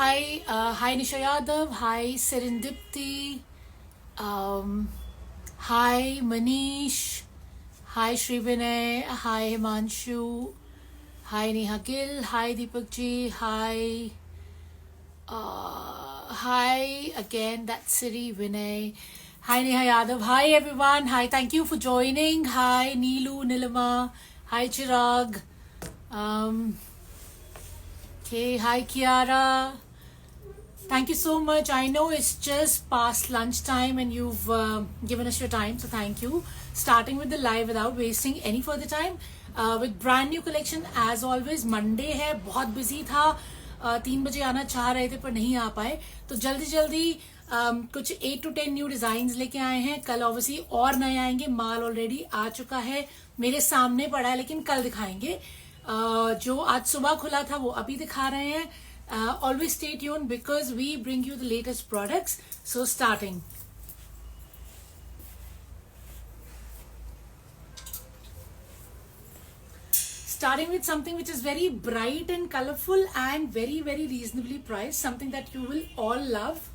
Hi Nisha Yadav, hi Serendipity, hi Manish, hi Shri Vinay, hi Himanshu, hi Neha Gill, hi Deepak ji, hi again, that's Siri Vinay. Hi Neha Yadav, hi everyone, hi, thank you for joining. Hi Neelu, Nilima, hi Chirag, okay, hi Kiara. Thank you so much. I know it's just past lunchtime and you've given us your time, so thank you. Starting with the live without wasting any further time with brand new collection as always. Monday है, बहुत busy था. 3 बजे आना चाह रहे थे पर नहीं आ पाए, तो जल्दी जल्दी कुछ 8 to 10 न्यू डिजाइन लेके आए हैं. कल ऑब्वियसली और नए आएंगे. माल ऑलरेडी आ चुका है, मेरे सामने पड़ा है, लेकिन कल दिखाएंगे. जो आज सुबह खुला था वो अभी दिखा रहे हैं. Always stay tuned because we bring you the latest products. So starting with something which is very bright and colorful and very reasonably priced, something that you will all love.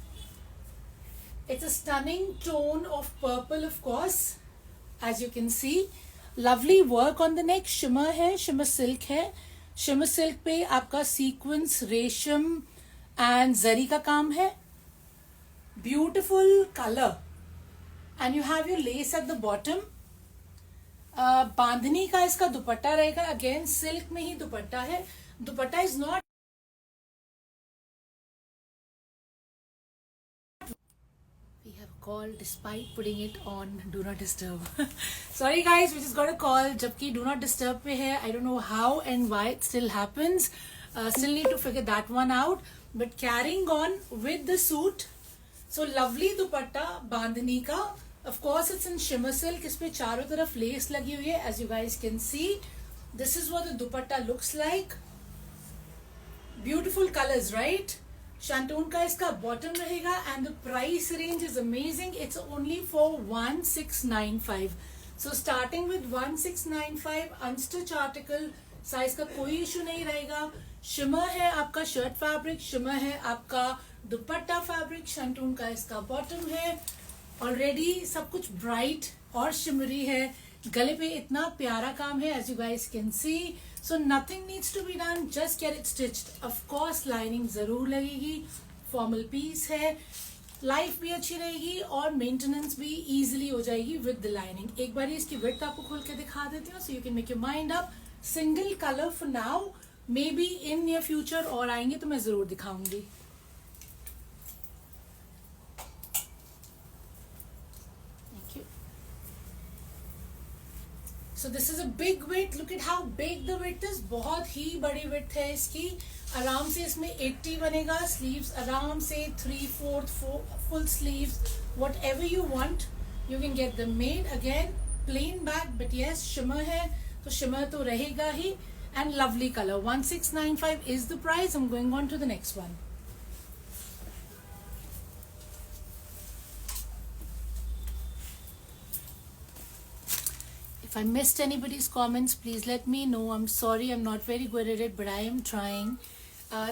It's a stunning tone of purple, of course, as you can see. Lovely work on the neck. Shimmer है, shimmer silk है. Shimmer silk पे आपका sequence, रेशम and zari का काम है. Beautiful colour and you have your lace at the bottom. Bandhani का इसका दुपट्टा रहेगा. अगेन सिल्क में ही दुपट्टा है. दुपट्टा is not call despite putting it on do not disturb. Sorry guys, we just got a call जबकि do not disturb पे है. I don't know how and why it still happens. Still need to figure that one out. But carrying on with the suit. So lovely दुपट्टा बांधनी का. Of course it's in shimmer silk. इस पे चारों तरफ less लगी हुई है. As you guys can see, this is what the dupatta looks like. Beautiful colors, right? Shantoon का इसका बॉटम रहेगा and the price range is amazing. It's only for 1695. So starting with 1695. Unstitch article, size का कोई issue नहीं रहेगा. Shimmer है आपका shirt fabric, shimmer है आपका दुपट्टा फैब्रिक. शंटून का इसका बॉटम है. ऑलरेडी सब कुछ ब्राइट और शिमरी है. गले पे इतना प्यारा काम है, as you guys can see. So nothing needs to be done, just get it stitched. Of course lining जरूर लगेगी. Formal piece है, लाइफ भी अच्छी रहेगी और मेंटेनेंस भी इजीली हो जाएगी विद द लाइनिंग. एक बार इसकी विड्थ आपको खोल के दिखा देती हूँ, so you can make your mind up. Single color for now, maybe in near future और आएंगे तो मैं जरूर दिखाऊंगी. So this is a big width. Look at how big the width is. बहुत ही बड़ी width है इसकी. आराम से इसमें 80 बनेगा. Sleeves आराम से 3/4 full sleeves, whatever you want, you can get them made. Again plain back, but yes shimmer है तो shimmer तो रहेगा ही. And lovely color. 1695 is the price. I'm going on to the next one. If I missed anybody's comments, please let me know. I'm sorry, I'm not very good at it, but I am trying.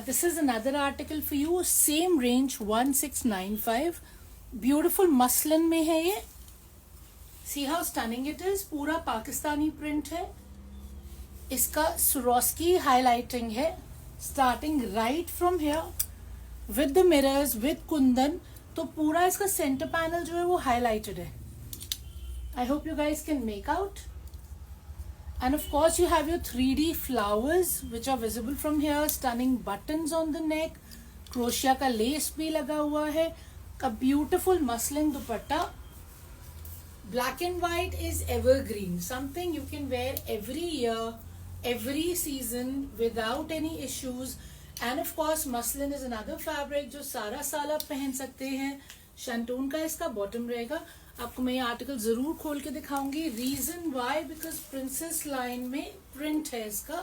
This is another article for you. Same range, 1695. Beautiful muslin में है ये. See how stunning it is. पूरा Pakistani print है. इसका Swarovski highlighting है. Starting right from here with the mirrors, with kundan. तो पूरा इसका center panel जो है वो highlighted है. I hope you guys can make out. And of course you have your 3D flowers which are visible from here. Stunning buttons on the neck. Crochet का lace भी लगा हुआ है. A beautiful muslin dupatta. Black and white is evergreen. Something you can wear every year, every season without any issues. And of course muslin is another fabric जो सारा साल आप पहन सकते हैं. शंटून का इसका बॉटम रहेगा. आपको मैं ये आर्टिकल जरूर खोल के दिखाऊंगी. Reason why, because princess line में प्रिंट है इसका.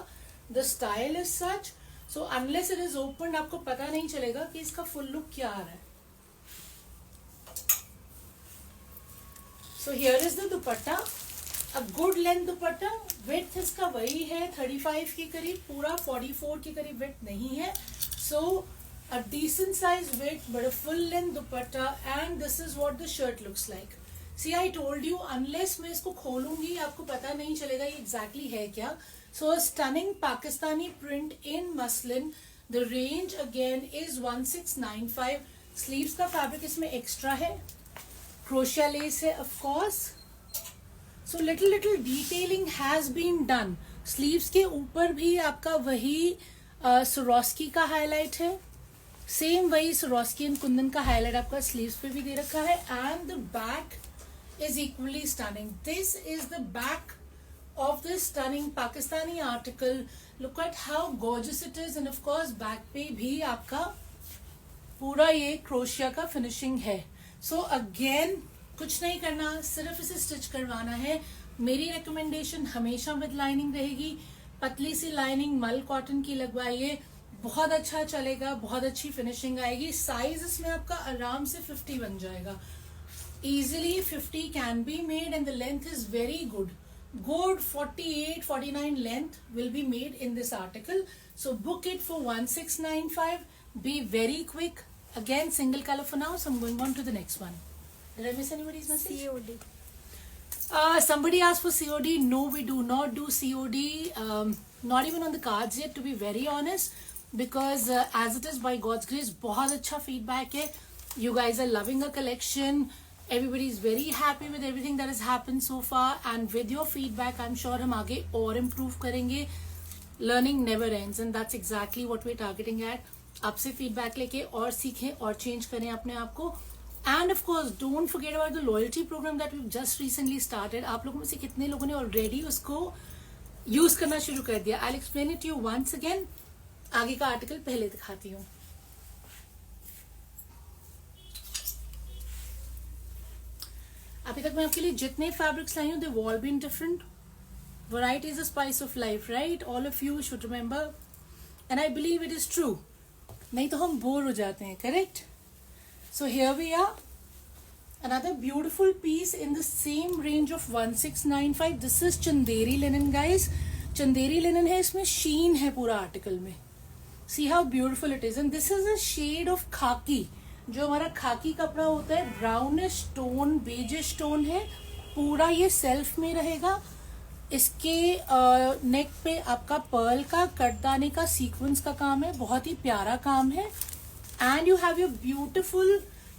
The style is such, so unless it is open आपको पता नहीं चलेगा कि इसका फुल लुक क्या आ रहा है. So here is the dupatta. A good length dupatta. Width इसका वही है 35 के करीब, पूरा 44 के करीब विड्थ नहीं है. सो a decent size width but a full length dupatta, and this is what the shirt looks like. See, I told you, unless मैं इसको खोलूंगी आपको पता नहीं चलेगा ये exactly है क्या. So a stunning Pakistani print in muslin. The range again is 1695. Sleeves का fabric इसमें extra है, crochet lace है of course. So little detailing has been done. Sleeves के ऊपर भी आपका वही Swarovski का highlight है, सेम वही Swarovski एंड कुंदन का हाईलाइट आपका स्लीव्स पे भी दे रखा है. And the back is equally stunning. This is the back of this stunning Pakistani article. Look at how gorgeous it is. End of course back पे भी आपका पूरा ये क्रोशिया का फिनिशिंग है. सो अगेन कुछ नहीं करना, सिर्फ इसे स्टिच करवाना है. मेरी रिकमेंडेशन हमेशा विद लाइनिंग रहेगी. पतली सी लाइनिंग मल कॉटन की लगवाइए, बहुत अच्छा चलेगा, बहुत अच्छी फिनिशिंग आएगी. साइज इसमें आपका आराम से 50 बन जाएगा. Easily 50 can be made and the length is very good. 48-49 length will be made in this article. So book it for 1695. Be very quick. Again single colour for now, so I am going on to the next one. Did I miss anybody's message? COD. Somebody asked for COD. No, we do not do COD. Not even on the cards yet, to be very honest. Because as it is, by God's grace, बहुत अच्छा feedback है. You guys are loving the collection. Everybody is very happy with everything that has happened so far. And with your feedback, I'm sure हम आगे और improve करेंगे. Learning never ends, and that's exactly what we're targeting at. आपसे feedback लेके और सीखें और change करें अपने आप को. And of course, don't forget about the loyalty program that we've just recently started. आप लोगों में से कितने लोगों ने already उसको use करना शुरू कर दिया? I'll explain it to you once again. आगे का आर्टिकल पहले दिखाती हूँ. अभी तक मैं आपके लिए जितने फैब्रिक्स लाई हूँ, they've all been different. Variety is the spice of life, right? All of you should remember, and I believe it is true. नहीं तो हम बोर हो जाते हैं, correct? So here we are. Another beautiful piece in the same range of 1695. This is Chanderi linen, guys. Chanderi linen है, इसमें sheen है पूरा आर्टिकल में. See how beautiful it is. And this is a shade of khaki. जो हमारा खाकी कपड़ा होता है, brownish tone, beige tone है. पूरा ये सेल्फ में रहेगा. इसके नेक पे आपका पर्ल का कटदाने का सीक्वेंस का काम है, बहुत ही प्यारा काम है. And you have your beautiful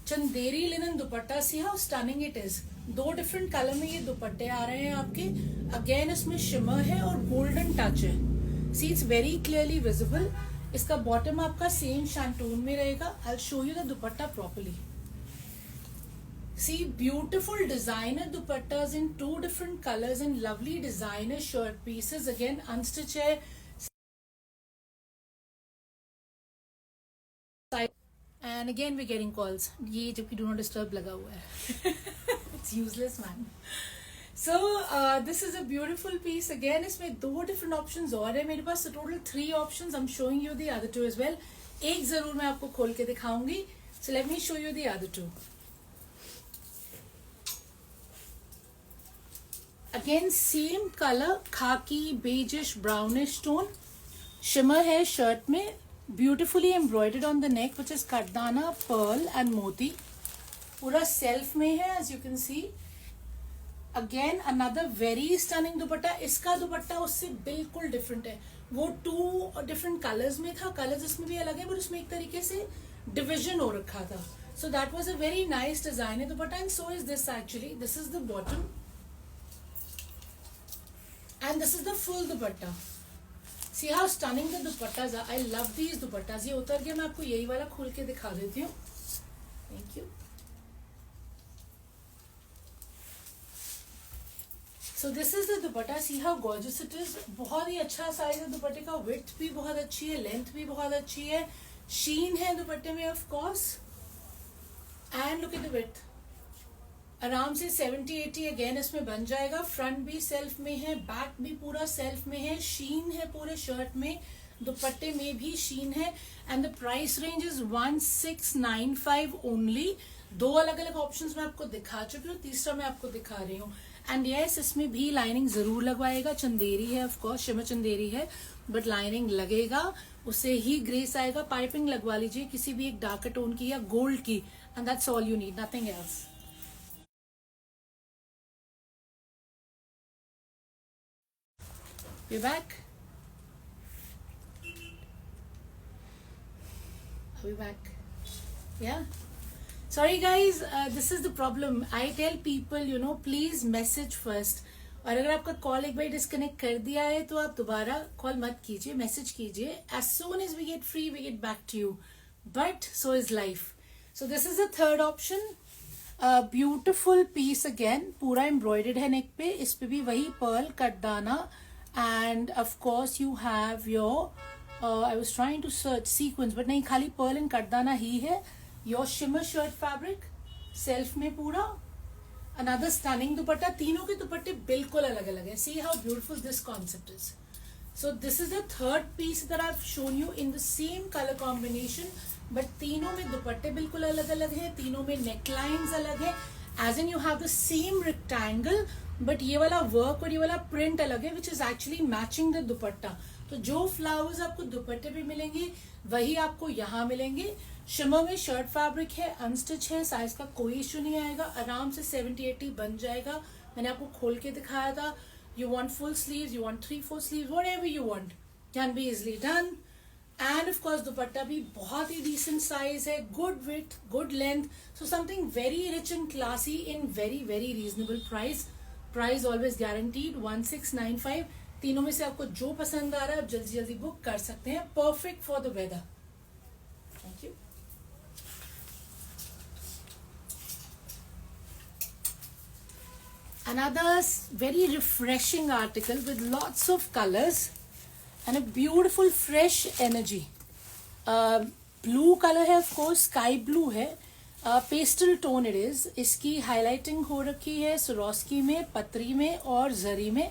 Chanderi linen dupatta. See how stunning it is. 2 different color में ये दुपट्टे आ रहे हैं आपके. Again इसमें shimmer है और golden touch है. See, it's very clearly visible. इसका bottom आपका same shantoon में रहेगा. I'll show you the dupatta properly. See, beautiful designer dupattas in 2 different colors and lovely designer shirt pieces. Again unstitched है. And again we're getting calls. ये जबकि do not disturb लगा हुआ है. It's useless, man. So this is a beautiful piece. Again इसमें 2 different options और है मेरे पास. So total 3 options. I'm showing you the other 2 as well. एक जरूर मैं आपको खोल के दिखाऊंगी. So let me show you the other 2. Again same color, khaki, beigeish, brownish tone. Shimmer है shirt में. Beautifully embroidered on the neck, which is kardana, pearl and moti. पूरा self में है, as you can see. Again another very stunning दुपट्टा. इसका दुपट्टा उससे बिल्कुल different है. वो 2 different colors में था. Colors इसमें भी अलग है, पर उसमें एक तरीके से division हो रखा था. So that was a very nice designer dupatta, and so is this actually. This is the bottom, and this is the full dupatta. See how stunning the dupattas are. I love these dupattas. ये उतर गया, मैं आपको यही वाला खोल के दिखा देती हूँ. Thank you. So this is the dupatta. See how gorgeous it is. बहुत ही अच्छा साइज है दुपट्टे का. Width भी बहुत अच्छी है, length भी बहुत अच्छी है. Sheen है दुपट्टे में of course. And look at the width. आराम से 70-80 अगेन इसमें बन जाएगा. फ्रंट भी सेल्फ में है, बैक भी पूरा सेल्फ में है. शीन है पूरे शर्ट में, दुपट्टे में भी शीन है. And the price range is 1695 only. 2 अलग अलग ऑप्शंस मैं आपको दिखा चुकी हूँ, तीसरा मैं आपको दिखा रही हूँ. एंड यस, इसमें भी लाइनिंग जरूर लगवाएगा. चंदेरी है ऑफ कोर्स, शिमर चंदेरी है. बट लाइनिंग लगेगा, उससे ही ग्रेस आएगा. पाइपिंग लगवा लीजिए किसी भी एक डार्क टोन की या गोल्ड की, and that's all you need, nothing else. We're back. Are we back? Yeah. Sorry guys, this is the problem. I tell people, please message first. और अगर आपका कॉल एक बार डिस्कनेक्ट कर दिया है तो आप दोबारा कॉल मत कीजिए, मैसेज कीजिए. As soon as we get free, we get back to you. But so is life. So this is the third option. Beautiful piece again, पूरा embroidered है नेक पे. इस पे भी वही pearl कटदाना, and of course you have your I was trying to search sequence, but नहीं, खाली pearl and कटदाना ही है. Your shimmer shirt fabric, self में पूरा. Another stunning दुपट्टा. तीनों के दुपट्टे बिल्कुल अलग अलग है. See how beautiful this concept is. So this is the third piece that I've shown you in the same color combination, but तीनों में दुपट्टे बिल्कुल अलग अलग है, तीनों में necklines अलग है. As in you have the same rectangle, but ये वाला work और ये वाला print अलग है, which is actually matching the दुपट्टा. तो जो फ्लावर्स आपको दुपट्टे पे मिलेंगे वही आपको यहाँ मिलेंगे. शिमर में शर्ट फैब्रिक है, अनस्टिच है, साइज का कोई इशू नहीं आएगा, आराम से 70-80 बन जाएगा. मैंने आपको खोल के दिखाया था. You want full sleeves, you want 3/4 sleeves, whatever you want, can be easily done. And of course दुपट्टा भी बहुत ही decent size है, good width, good length, so something very rich and classy in very very reasonable price. Price always guaranteed 1695. तीनों में से आपको जो पसंद आ रहा है आप जल्दी जल्दी बुक कर सकते हैं. Perfect for the weather. Thank you. Another very refreshing article with lots of colors and a beautiful fresh energy. Blue color है, of course sky blue है, pastel tone it is. इसकी highlighting हो रखी है Swarovski में, पत्री में और जरी में.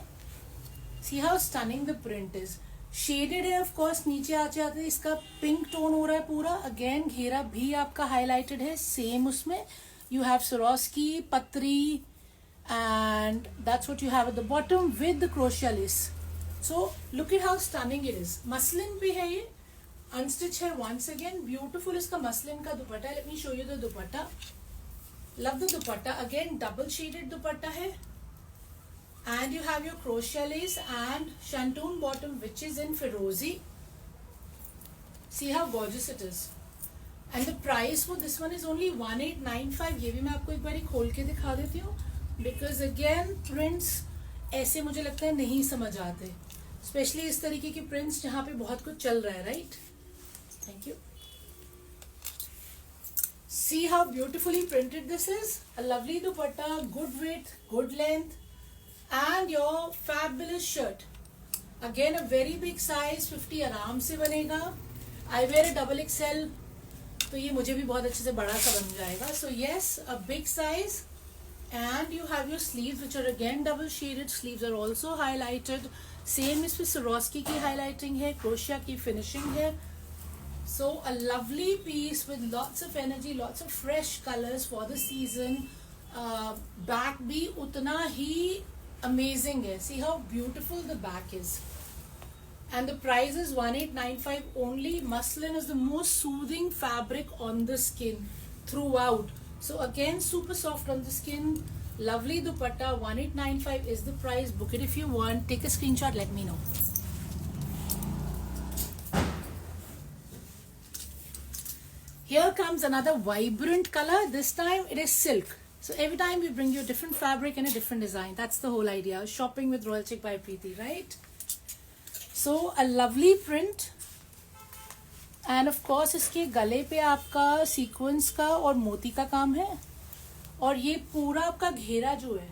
See how stunning the print is. Shaded है, of course नीचे आते आते इसका pink tone हो रहा है पूरा. Again घेरा भी आपका highlighted है, same उसमें. You have Swarovski, पत्री, and that's what you have at the bottom with the crochet lace. So look at how stunning it is. Muslin पे है ये, unstitch है once again. Beautiful इसका muslin का दुपट्टा. Let me show you the dupatta. Love the dupatta. Again double shaded दुपट्टा है, and you have your crochet lace and shantung bottom which is in Ferozi. See how gorgeous it is. And the price for this one is only 1895. ये भी मैं आपको एक बार खोल के दिखा देती हूँ, because again prints ऐसे मुझे लगता है नहीं समझ आते, स्पेशली इस तरीके के प्रिंट्स जहाँ पे बहुत कुछ चल रहा है, right. Thank you. See how beautifully printed this is. A lovely dupatta, good width, good length, and your fabulous shirt. Again a very big size, 50 आराम से बनेगा. I wear a double XL, तो ये मुझे भी बहुत अच्छे से बड़ा सा बन जाएगा. So yes, a big size. And you have your sleeves which are again double shaded. Sleeves are also highlighted. Same इसमें Swarovski की highlighting है, crochet की finishing है. So a lovely piece with lots of energy, lots of fresh colors for the season. Back भी उतना ही amazing है. See how beautiful the back is. And the price is 1895 only. Muslin is the most soothing fabric on the skin throughout. So again super soft on the skin. Lovely dupatta. 1895 is the price. Book it if you want. Take a screenshot, let me know. Here comes another vibrant color. This time it is silk. So every time we bring you a different fabric and a different design. That's the whole idea. Shopping with Royal Chic by Preeti, right? So a lovely print. End of course इसके गले पे आपका sequence का और मोती का काम है, और ये पूरा आपका घेरा जो है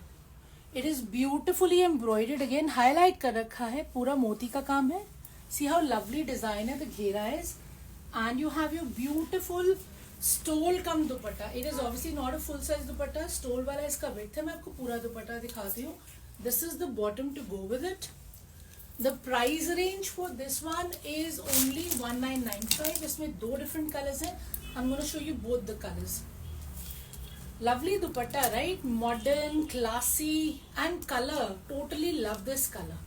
it is beautifully embroidered. Again highlight कर रखा है, पूरा मोती का काम है. सी हाउ लवली डिजाइन है the ghera is. And you have your beautiful stole cum dupatta. It is obviously not a full size dupatta, stole वाला इसका विड्थ है. मैं आपको पूरा दुपट्टा दिखाती हूँ. This is the bottom to go with it. The price range for this one is only 1995. इसमें दो different colors हैं. I'm going to show you both the colors. Lovely dupatta, right? Modern, classy, and color. Totally love this color.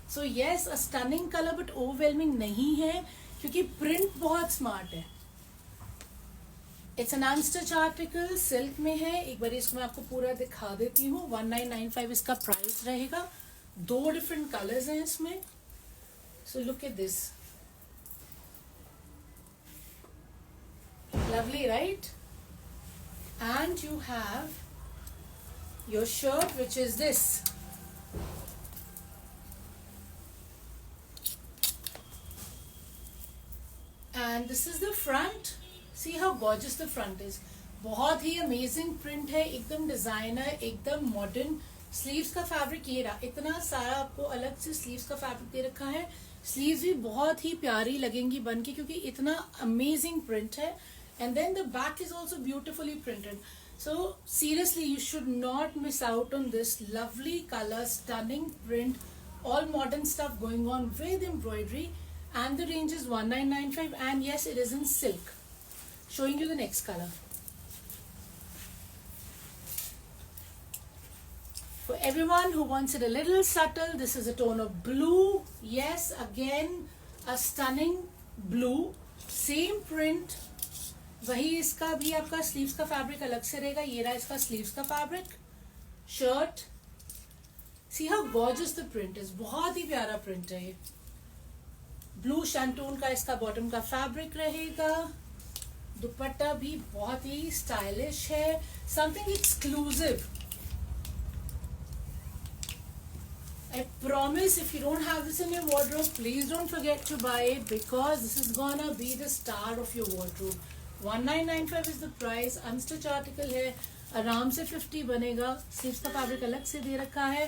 So yes, a stunning colour but overwhelming नहीं है क्योंकि print बहुत smart है. It's an unstitch article, silk में है. एक बार इसको मैं आपको पूरा दिखा देती हूँ. 1995 इसका प्राइस रहेगा. 2 डिफरेंट कलर्स हैं इसमें. So look at this. Lovely, right? And you have your shirt, which is this. And this is the front. See how gorgeous the front is. बहुत ही अमेजिंग प्रिंट है, एकदम डिजाइनर, एकदम modern. Sleeves का fabric ये रहा. इतना सारा आपको अलग से स्लीव्स का फैब्रिक दे रखा है. स्लीव्स भी बहुत ही प्यारी लगेंगी बन के क्योंकि इतना अमेजिंग प्रिंट है. And then the back is also beautifully printed. So seriously, you should not miss out on this lovely color, stunning print, all modern stuff going on with embroidery. And the range is 1995, and yes, it is in silk. Showing you the next color. For everyone who wants it a little subtle, this is a tone of blue. Yes, again a stunning blue. Same print. वही इसका भी आपका sleeves का fabric अलग से रहेगा. ये रहा इसका स्लीव्स का fabric. Shirt, see how gorgeous the print is. बहुत ही प्यारा प्रिंट है ये. ब्लू शैंटून का इसका बॉटम का फैब्रिक रहेगा. दुपट्टा भी बहुत ही स्टाइलिश है. Something exclusive. I promise if you don't have this in your wardrobe, please don't forget to buy it because this is gonna be the star of your wardrobe. 1995 is the price. Unstitch article है. आराम से 50 बनेगा. Sleeves का fabric अलग से दे रखा है.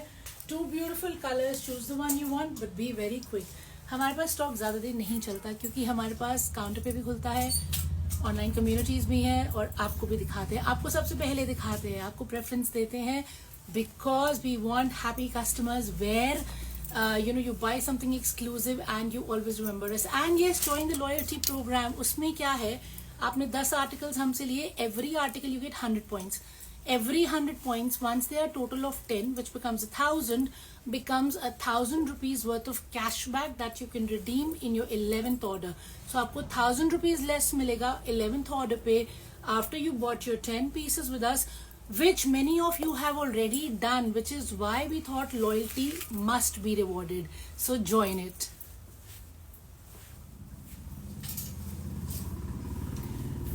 2 beautiful colours. Choose the one you want but B very quick. हमारे पास स्टॉक ज़्यादा दिन नहीं चलता क्योंकि हमारे पास काउंटर पे भी खुलता है, ऑनलाइन कम्युनिटीज़ भी हैं और आपको भी दिखाते हैं. आपको सबसे पहले दिखाते हैं, आपको प्रेफरेंस देते हैं because we want happy customers where you buy something exclusive and you always remember us. And yes, join the loyalty program. उसमें क्या है, आपने 10 आर्टिकल्स हमसे लिए. every article you get 100 points. Every 100 points, once they are total of 10, which becomes 1,000, becomes 1,000 rupees worth of cashback that you can redeem in your 11th order. So आपको 1,000 rupees less मिलेगा 11th order पे after you bought your 10 pieces with us, which many of you have already done, which is why we thought loyalty must be rewarded. So join it.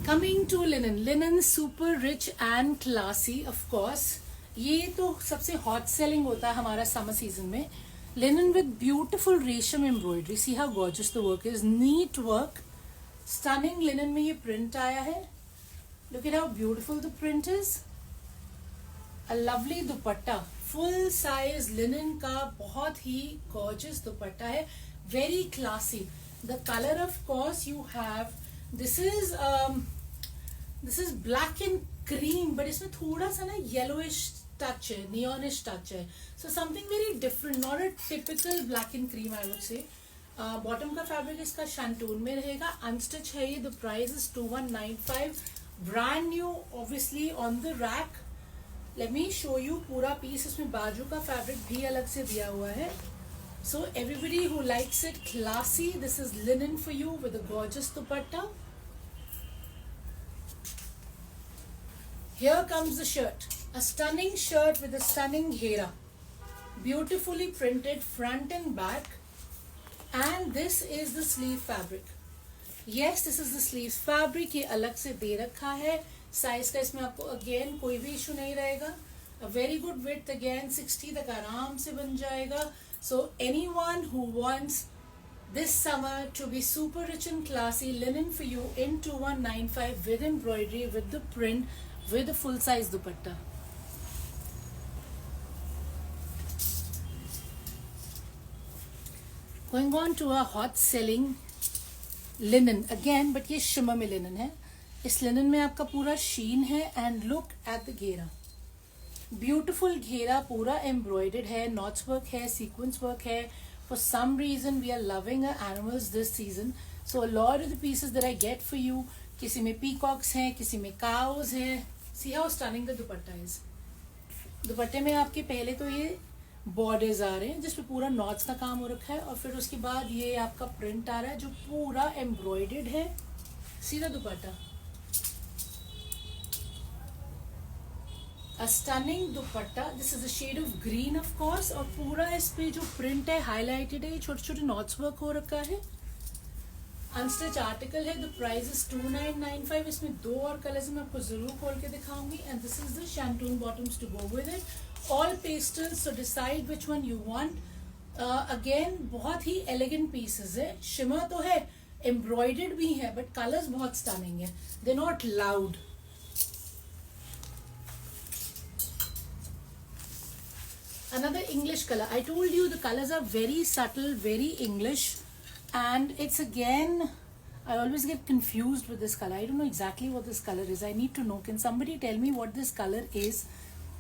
Coming to linen. Linen super rich and classy, of course. ये तो सबसे hot selling होता है हमारा summer season में. Linen with beautiful रेशम embroidery. See how gorgeous the work is. Neat work. Stunning linen में ये print आया है. Look at how beautiful the print is. A lovely dupatta, full size linen का बहुत ही gorgeous दुपट्टा है. Very classy. The color, of course, you have. This is black and cream, but इसमें थोड़ा सा ना yellowish touch है, neonish touch है. So something very different, not a typical black and cream, I would say. Bottom का fabric इसका शैंटून में रहेगा. Unstitch है ये. The price is 2195. Brand new, obviously on the rack. Let me show you पूरा piece. इसमें बाजू का फैब्रिक भी अलग से दिया हुआ है. So everybody who likes it classy, this is linen for you with a gorgeous dupatta. Here comes the shirt. A stunning shirt with a stunning ghera. Beautifully printed front and back. And this is the sleeve fabric. Yes, this is the sleeves fabric. ये अलग से दे रखा है. Size का इसमें आपको again कोई भी इशू नहीं रहेगा. A very good width again, 60 तक आराम से बन जाएगा. So anyone who wants this summer to be super rich and classy, linen for you in 2195 with embroidery, with the print, with a full size dupatta. Going on to a hot selling linen again, but ये shimmer में linen है. इस linen में आपका पूरा sheen है. And look at the ghera. Beautiful ghera, पूरा embroidered है, नॉट्स वर्क है, सीक्वेंस वर्क है. For some reason we are loving our animals this season, so a lot of the pieces that I get for you. किसी में peacocks हैं, किसी में cows हैं. See how stunning the dupatta is. दुपट्टे में आपके पहले तो ये बॉर्डर्स आ रहे हैं जिसपे पूरा नॉट्स का काम हो रखा है, और फिर उसके बाद ये आपका प्रिंट आ रहा है जो पूरा एम्ब्रॉयडर्ड है। सीधा दुपट्टा, a stunning dupatta, this is a shade of green of course, और पूरा इस पे जो प्रिंट है हाईलाइटेड है, छोटे छोटे नॉट्स वर्क हो रखा है। अनस्टिच आर्टिकल है। The price is 2995। इसमें 2 और कलर्स मैं आपको जरूर खोल के दिखाऊंगी, and this is the shantoon bottoms to go with it. All pastels, so decide which one you want. Again बहुत ही एलिगेंट पीसेस है, शिमर तो है, एम्ब्रॉयडर्ड भी है, बट कलर्स बहुत स्टनिंग है, they not loud. Another English color. I told you the colors are very subtle, very English, and it's again, I always get confused with this color. I don't know exactly what this color is. I need to know. Can somebody tell me what this color is?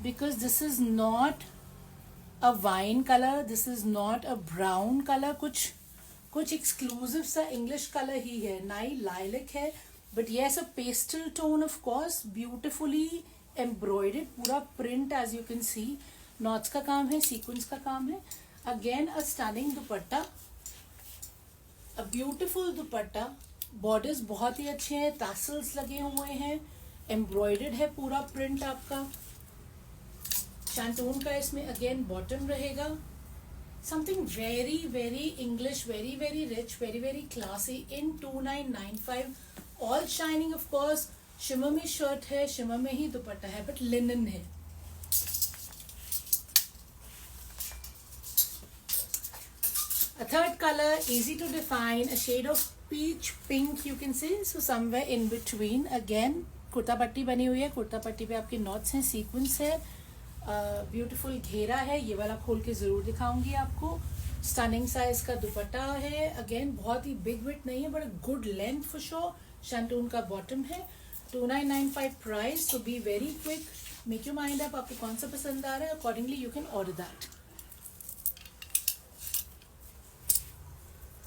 Because this is not a wine color. This is not a brown color. कुछ exclusive सा English color ही है, ना ही lilac है, but yes, a pastel tone of course, beautifully embroidered, पूरा print as you can see. Knots का काम है, sequence का काम है। Again a stunning dupatta, a beautiful dupatta, borders बहुत ही अच्छे हैं, टैसल्स लगे हुए हैं, एम्ब्रॉयडर्ड है पूरा प्रिंट आपका। शैंटून का इसमें अगेन बॉटम रहेगा। Something very very English, very very rich, very very classy in 2995। All shining of course. Shimmer में शर्ट है, शिमर में ही दुपट्टा है, बट लिनन है। A third color, easy to define, a shade of peach pink you can say, so somewhere in between. Again kurta पट्टी बनी हुई है, कुर्ता पट्टी पे आपके नॉट्स हैं, सीक्वेंस है, ब्यूटीफुल घेरा है, ये वाला खोल के जरूर दिखाऊंगी आपको। स्टनिंग साइज का दुपट्टा है, अगेन बहुत ही बिग विड्थ नहीं है, but good length for sure. Shantoon का बॉटम है। 2995 price, so B very quick, make your mind up, आपको कौन सा पसंद आ रहा है, accordingly you can order that.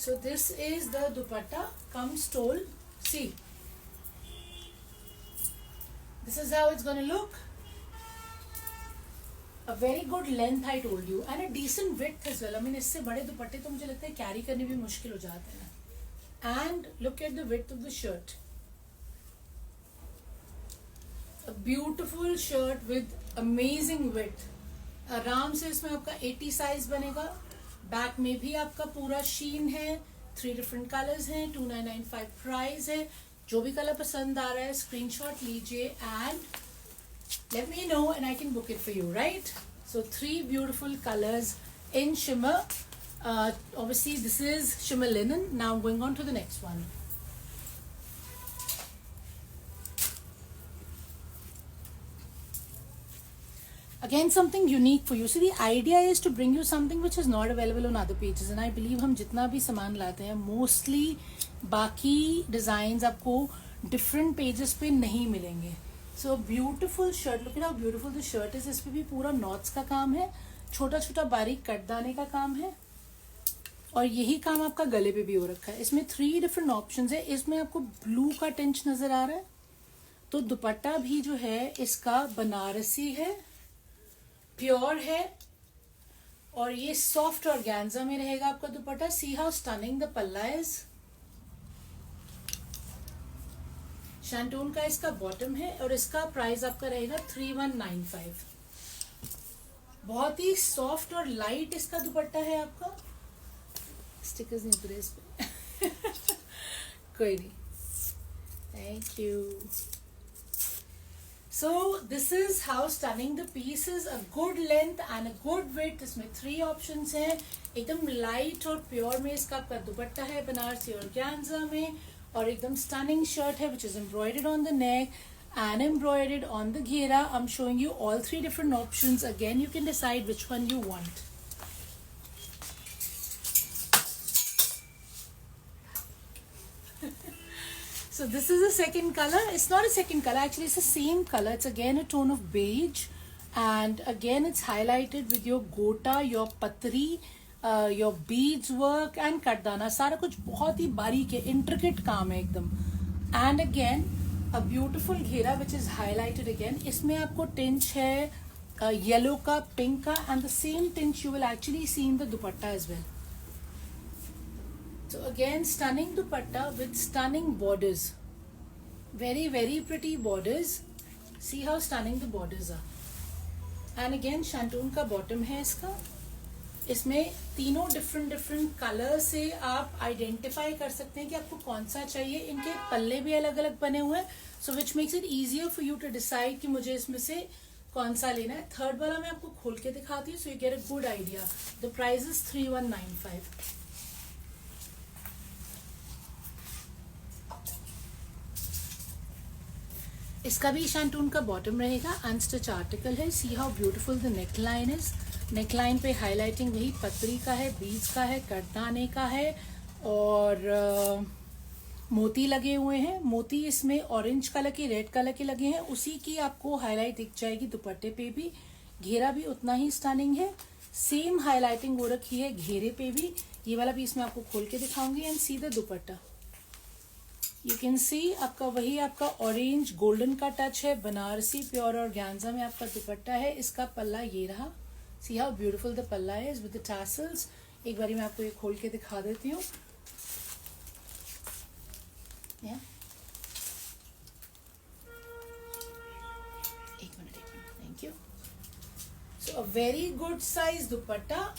So this is the dupatta, comes told. See, this is how it's going to look. A very good length I told you, and a decent width as well. I mean, इससे बड़े दुपट्टे तो मुझे लगता है carry करने भी मुश्किल हो जाते हैं। And look at the width of the shirt. A beautiful shirt with amazing width. आराम से इसमें आपका 80 साइज बनेगा। बैक में भी आपका पूरा शीन है, 3 डिफरेंट कलर्स हैं, 2995 प्राइस है। जो भी कलर पसंद आ रहा है स्क्रीनशॉट लीजिए and let me know and I can book it for you, right? So 3 beautiful colours in shimmer. Obviously this is shimmer linen. Now going on to the next one. Again something unique for you. So the idea is to bring you something which is not available on other pages, and I believe हम जितना भी सामान लाते हैं mostly बाकी designs आपको different pages पे नहीं मिलेंगे. So beautiful shirt, look at how beautiful the shirt is. इस पे भी पूरा knots का काम है, छोटा छोटा बारीक कटदाने का काम है, और यही काम आपका गले पे भी हो रखा है. इसमें 3 डिफरेंट ऑप्शंस है. इसमें आपको ब्लू का टिंच नजर आ रहा है, तो दुपट्टा भी जो है इसका बनारसी है, प्योर है, और ये सॉफ्ट ऑर्गेन्जा में रहेगा आपका दुपट्टा. सी हाउ स्टनिंग द पल्ला इज. शैंटून का इसका बॉटम है, और इसका प्राइस आपका रहेगा 3195. बहुत ही सॉफ्ट और लाइट इसका दुपट्टा है आपका. स्टिकर्स नहीं उतरे इस पे कोई नहीं, thank you. So this is how stunning the piece is. A good length and a good width. इसमें 3 options हैं. एकदम light और pure में इसका आपका दुपट्टा है बनारसी ऑर्गेन्जा में, और एकदम stunning shirt है which is embroidered on the neck and embroidered on the घेरा. I'm showing you all 3 different options. Again, you can decide which one you want. So this is the second color. It's not a second color, actually it's the same color. It's again a tone of beige, and again it's highlighted with your gota, your patri, your beads work and kardana. सारा कुछ बहुत ही बारीक है, intricate काम है एकदम. And again a beautiful घेरा which is highlighted again. इसमें आपको टिंच है येलो का, पिंक का, and the same tint you will actually see in the dupatta as well. So again, stunning dupatta with stunning borders. Very, very pretty borders. See how stunning the borders are. And again, shantoon का bottom है इसका. इसमें तीनों different colour से आप identify कर सकते हैं कि आपको कौन सा चाहिए. इनके पल्ले भी अलग अलग बने हुए हैं, so which makes it easier for you to decide कि मुझे इसमें से कौन सा लेना है. थर्ड वाला मैं आपको खोल के दिखाती हूँ, so you get a good idea. The price is 3195. इसका भी शैंटून का बॉटम रहेगा. अनस्टिच आर्टिकल है. See how beautiful the neck line is. Neck line पे हाईलाइटिंग वही पत्री का है, बीज का है, कटदाने का है, और मोती लगे हुए हैं. मोती इसमें ऑरेंज कलर के, रेड कलर के लगे हैं. उसी की आपको हाईलाइट दिख जाएगी दुपट्टे पे भी. घेरा भी उतना ही स्टनिंग है. सेम हाईलाइटिंग हो रखी है घेरे पे भी. ये वाला पीस मैं आपको खोल के दिखाऊंगी. And see the dupatta. You can see आपका वही आपका ऑरेंज गोल्डन का टच है. बनारसी प्योर ऑर्गेन्जा में आपका दुपट्टा है. इसका पल्ला ये रहा. सी हाउ ब्यूटीफुल द पल्ला इज विद द टैसल्स. एक बारी मैं आपको ये खोल के दिखा देती हूँ. एक minute. Thank you. So a very good size dupatta.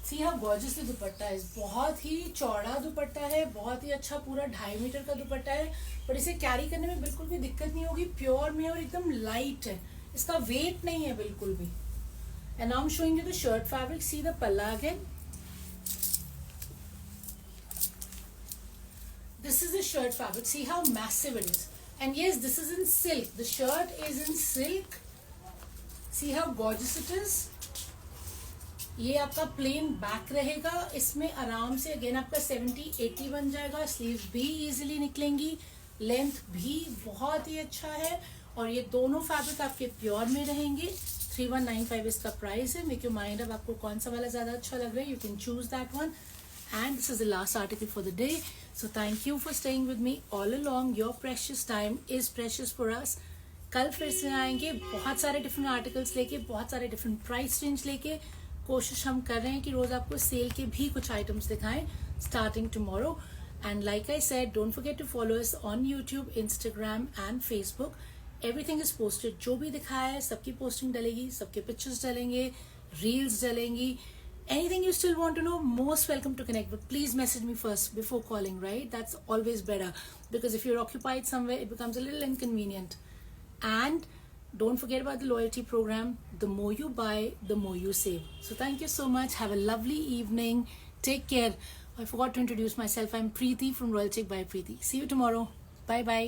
See how gorgeous the दुपट्टा है. बहुत ही चौड़ा दुपट्टा है. बहुत ही अच्छा, पूरा 2.5 मीटर का दुपट्टा है. पर इसे कैरी करने में बिल्कुल भी दिक्कत नहीं होगी. प्योर में और एकदम लाइट है. इसका वेट नहीं है बिल्कुल भी. And now I am showing you the shirt fabric. See the पल्ला again. This is the shirt fabric. See how massive it is. And yes, this is in silk. The shirt is in silk. See how gorgeous it is. ये आपका plane back रहेगा. इसमें आराम से again आपका 70-80 बन जाएगा. स्लीव्स भी इजीली निकलेंगी. लेंथ भी बहुत ही अच्छा है. और ये दोनों फैब्रिक आपके प्योर में रहेंगे. 3195 इसका प्राइस है. मेक योर माइंड अप आपको कौन सा वाला ज्यादा अच्छा लग रहा है. You can choose that one. And this is the last article for the day. So thank you for staying with me all along. Your precious time is precious for us. कल फिर से आएंगे बहुत सारे डिफरेंट आर्टिकल्स लेके, बहुत सारे different price range लेके. कोशिश हम कर रहे हैं कि रोज आपको सेल के भी कुछ आइटम्स दिखाएं starting tomorrow. And like I said, don't forget to follow us on YouTube, Instagram and Facebook. Everything is posted. जो भी दिखाया है सबकी पोस्टिंग डलेगी, सबके पिक्चर्स डलेंगे, रील्स डलेंगी. Anything you still want to know, most welcome to connect, but please message me first before calling, right? That's always better, because if you're occupied somewhere, it becomes a little inconvenient. And don't forget about the loyalty program. The more you buy, the more you save. So thank you so much. Have a lovely evening. Take care. I forgot to introduce myself. I'm Preeti from Royal Chic by Preeti. See you tomorrow. Bye bye.